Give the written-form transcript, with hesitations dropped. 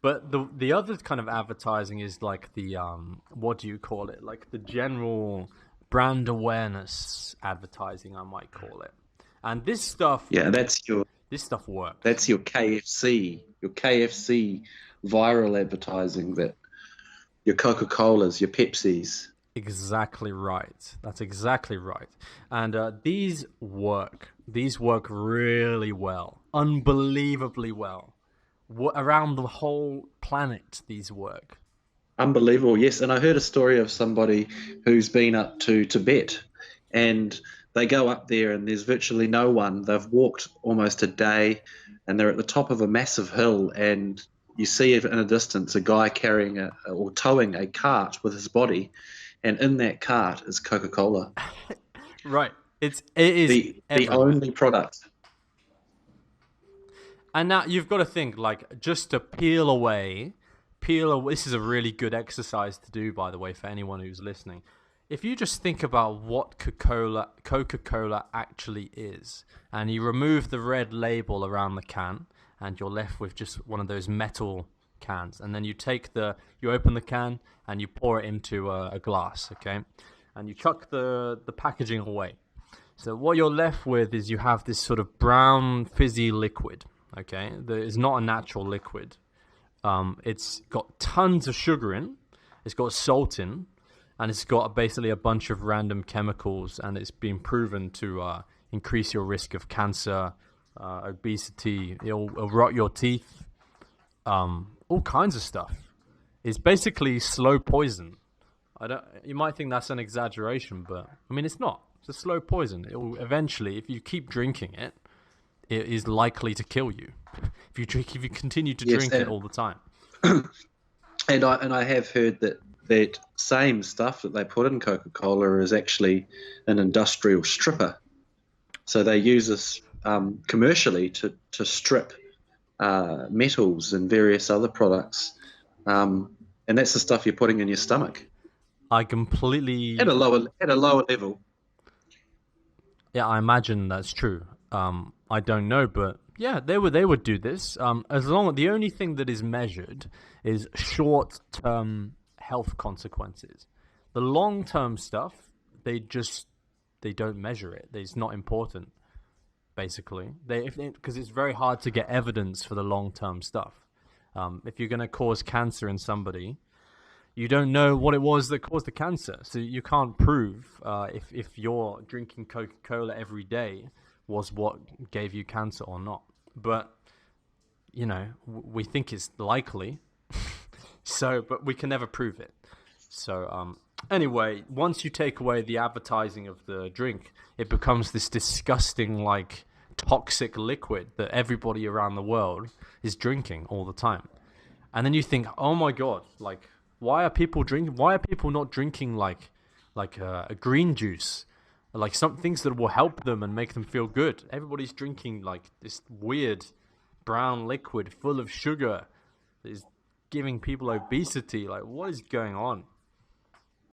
But the other kind of advertising is like the what do you call it? Like the general brand awareness advertising, I might call it. And Yeah, this stuff works. that's your KFC viral advertising, that your Coca-Colas, your Pepsis. Exactly right. That's exactly right. And these work. These work really well, unbelievably well. Around the whole planet, these work. Unbelievable, yes. And I heard a story of somebody who's been up to Tibet, and they go up there and there's virtually no one. They've walked almost a day, and they're at the top of a massive hill, and you see it in a distance a guy carrying or towing a cart with his body, and in that cart is Coca-Cola, Right. It is the everywhere. only product. And now you've got to think, like, just to peel away. This is a really good exercise to do, by the way, for anyone who's listening. If you just think about what Coca-Cola actually is, and you remove the red label around the can, and you're left with just one of those metal cans, and then you open the can and you pour it into a glass, okay, and you chuck the packaging away. So what you're left with is you have this sort of brown fizzy liquid, okay, that is not a natural liquid. It's got tons of sugar in, it's got salt in, and it's got basically a bunch of random chemicals, and it's been proven to increase your risk of cancer, obesity. It'll rot your teeth, all kinds of stuff. It's basically slow poison. I don't. You might think that's an exaggeration, but I mean it's not. It's a slow poison. It will eventually, if you keep drinking it, it is likely to kill you. If you continue to Yes, drink it all the time. and I have heard that that same stuff that they put in Coca-Cola is actually an industrial stripper. So they use this commercially to strip metals and various other products, and that's the stuff you're putting in your stomach I at completely, a lower level. yeah, I imagine that's true. I don't know, but yeah, they would do this. As long the only thing that is measured is short-term health consequences. The long-term stuff, they don't measure it. It's not important. Basically, because it's very hard to get evidence for the long-term stuff. If you're going to cause cancer in somebody, you don't know what it was that caused the cancer, so you can't prove if you're drinking Coca-Cola every day was what gave you cancer or not. But we think it's likely, but we can never prove it. So anyway, once you take away the advertising of the drink, it becomes this disgusting, like, toxic liquid that everybody around the world is drinking all the time. And then you think, oh my god, like, why are people drinking? Why are people not drinking like a green juice, like some things that will help them and make them feel good? Everybody's drinking like this weird brown liquid full of sugar that is giving people obesity. Like, what is going on?